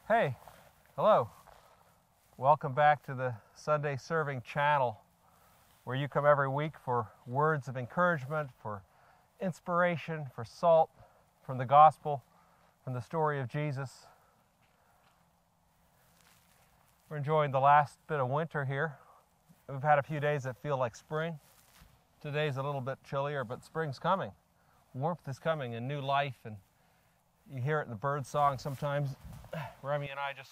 Hey, hello. Welcome back to the Sunday Serving channel, where you come every week for words of encouragement, for inspiration, for salt from the gospel, from the story of Jesus. We're enjoying the last bit of winter here. We've had a few days that feel like spring. Today's a little bit chillier, but spring's coming. Warmth is coming and new life, and you hear it in the bird song sometimes. Remy and I just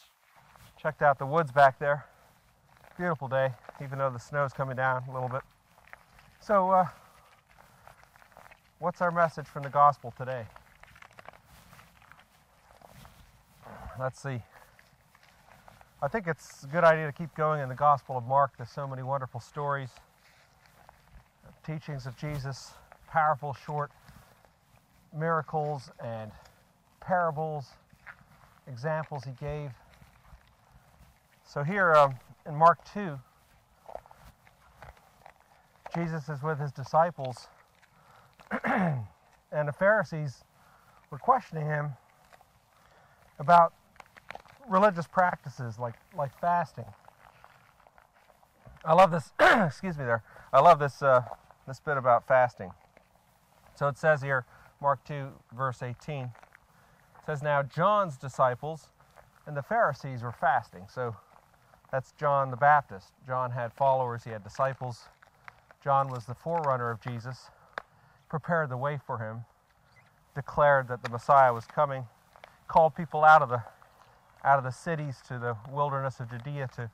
checked out the woods back there. Beautiful day, even though the snow's coming down a little bit. So, what's our message from the gospel today? Let's see. I think it's a good idea to keep going in the Gospel of Mark. There's so many wonderful stories, teachings of Jesus, powerful short miracles and parables, examples he gave. So here in Mark 2, Jesus is with his disciples, and the Pharisees were questioning him about religious practices like fasting. I love this. Excuse me, there. I love this this bit about fasting. So it says here, Mark 2, verse 18. It says, "Now John's disciples and the Pharisees were fasting." So that's John the Baptist. John had followers, he had disciples. John was the forerunner of Jesus, prepared the way for him, declared that the Messiah was coming, called people out of the cities to the wilderness of Judea. To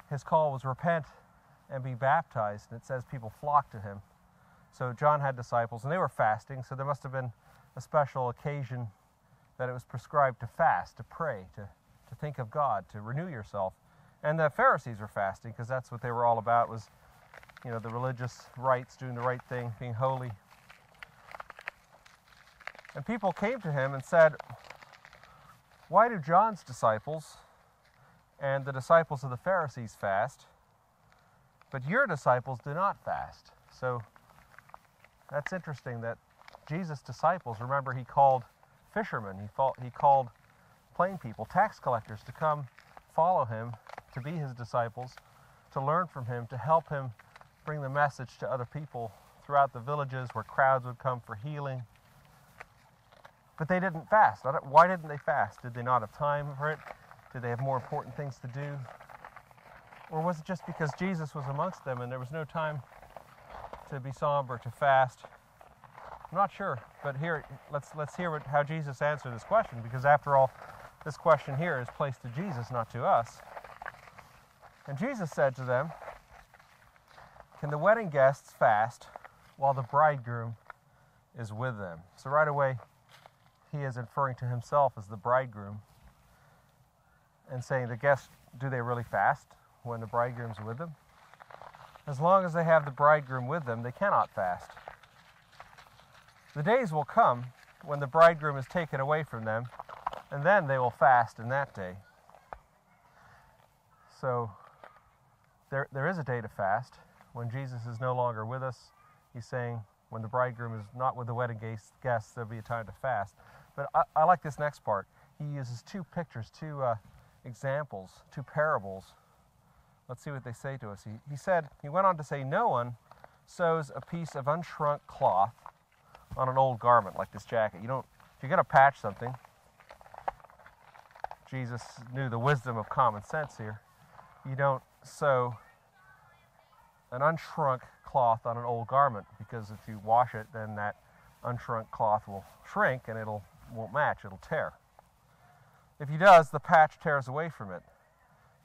his call was repent and be baptized, and it says people flocked to him. So John had disciples, and they were fasting, so there must have been a special occasion that it was prescribed to fast, to pray, to think of God, to renew yourself. And the Pharisees were fasting because that's what they were all about, was, the religious rites, doing the right thing, being holy. And people came to him and said, "Why do John's disciples and the disciples of the Pharisees fast, but your disciples do not fast?" So that's interesting that Jesus' disciples, remember, he called fishermen, he called plain people, tax collectors, to come follow him, to be his disciples, to learn from him, to help him bring the message to other people throughout the villages where crowds would come for healing. But they didn't fast. Why didn't they fast? Did they not have time for it? Did they have more important things to do? Or was it just because Jesus was amongst them and there was no time to be somber, to fast? I'm not sure, but here, let's hear how Jesus answered this question, because after all, this question here is placed to Jesus, not to us. And Jesus said to them, "Can the wedding guests fast while the bridegroom is with them?" So right away, he is inferring to himself as the bridegroom and saying, the guests, do they really fast when the bridegroom's with them? As long as they have the bridegroom with them, they cannot fast. The days will come when the bridegroom is taken away from them, and then they will fast in that day. So there is a day to fast when Jesus is no longer with us. He's saying when the bridegroom is not with the wedding guests, there'll be a time to fast. But I like this next part. He uses two pictures, two examples, two parables. Let's see what they say to us. He went on to say, "No one sews a piece of unshrunk cloth on an old garment," like this jacket. If you're going to patch something, Jesus knew the wisdom of common sense here. You don't sew an unshrunk cloth on an old garment, because if you wash it, then that unshrunk cloth will shrink and won't match, it'll tear. If he does, the patch tears away from it,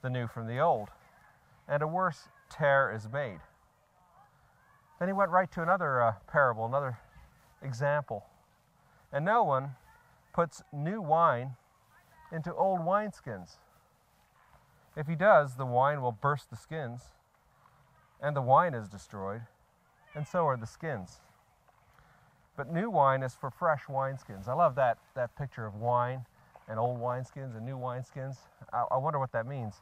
the new from the old, and a worse tear is made. Then he went right to another parable, another example. "And no one puts new wine into old wineskins. If he does, the wine will burst the skins, and the wine is destroyed, and so are the skins. But new wine is for fresh wineskins." I love that picture of wine and old wineskins and new wineskins. I wonder what that means.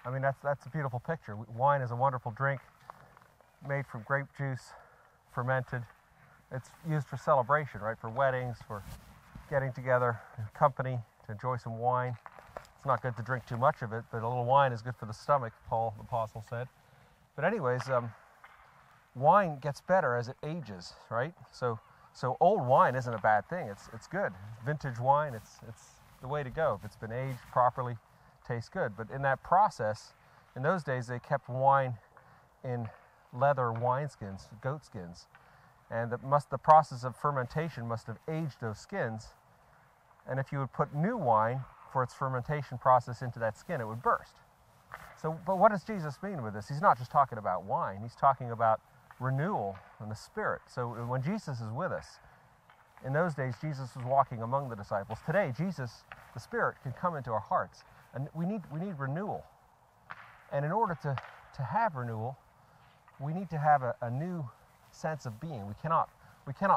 That's a beautiful picture. Wine is a wonderful drink made from grape juice, fermented. It's used for celebration, right? For weddings, for getting together, company, to enjoy some wine. It's not good to drink too much of it, but a little wine is good for the stomach, Paul the Apostle said. But anyways, wine gets better as it ages, right? So old wine isn't a bad thing. It's good. Vintage wine, it's the way to go. If it's been aged properly, tastes good. But in that process, in those days, they kept wine in leather wineskins, goat skins. And the process of fermentation must have aged those skins. And if you would put new wine for its fermentation process into that skin, it would burst. So, but what does Jesus mean with this? He's not just talking about wine. He's talking about renewal in the Spirit. So when Jesus is with us, in those days, Jesus was walking among the disciples. Today, Jesus, the Spirit, can come into our hearts. And we need renewal. And in order to have renewal, we need to have a new sense of being. We cannot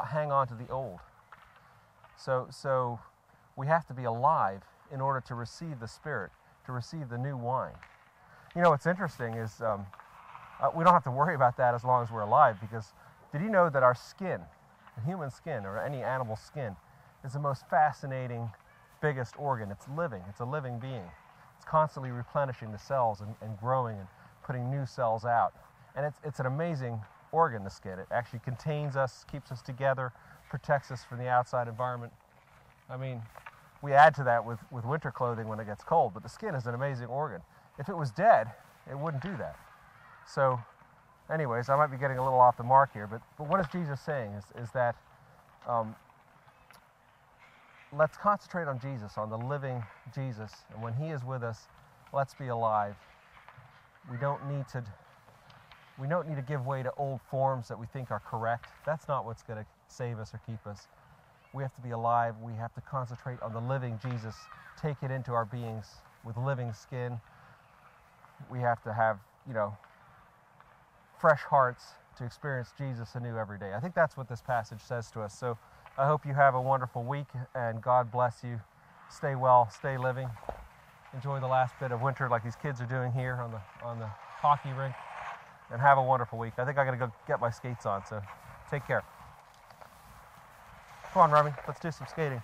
hang on to the old. So we have to be alive in order to receive the Spirit, to receive the new wine. You know, what's interesting is we don't have to worry about that as long as we're alive, because did you know that our skin, the human skin or any animal skin, is the most fascinating, biggest organ? It's living. It's a living being. It's constantly replenishing the cells and growing and putting new cells out. And it's an amazing organ, the skin. It actually contains us, keeps us together, protects us from the outside environment. I mean, we add to that with winter clothing when it gets cold, but the skin is an amazing organ. If it was dead, it wouldn't do that. So, anyways, I might be getting a little off the mark here, but what is Jesus saying is that let's concentrate on Jesus, on the living Jesus, and when He is with us, let's be alive. We don't need to give way to old forms that we think are correct. That's not what's going to save us or keep us. We have to be alive. We have to concentrate on the living Jesus, take it into our beings with living skin. We have to have, fresh hearts to experience Jesus anew every day. I think that's what this passage says to us. So I hope you have a wonderful week, and God bless you. Stay well, stay living. Enjoy the last bit of winter like these kids are doing here on the hockey rink, and have a wonderful week. I think I got to go get my skates on, so take care. Come on, Remy, let's do some skating.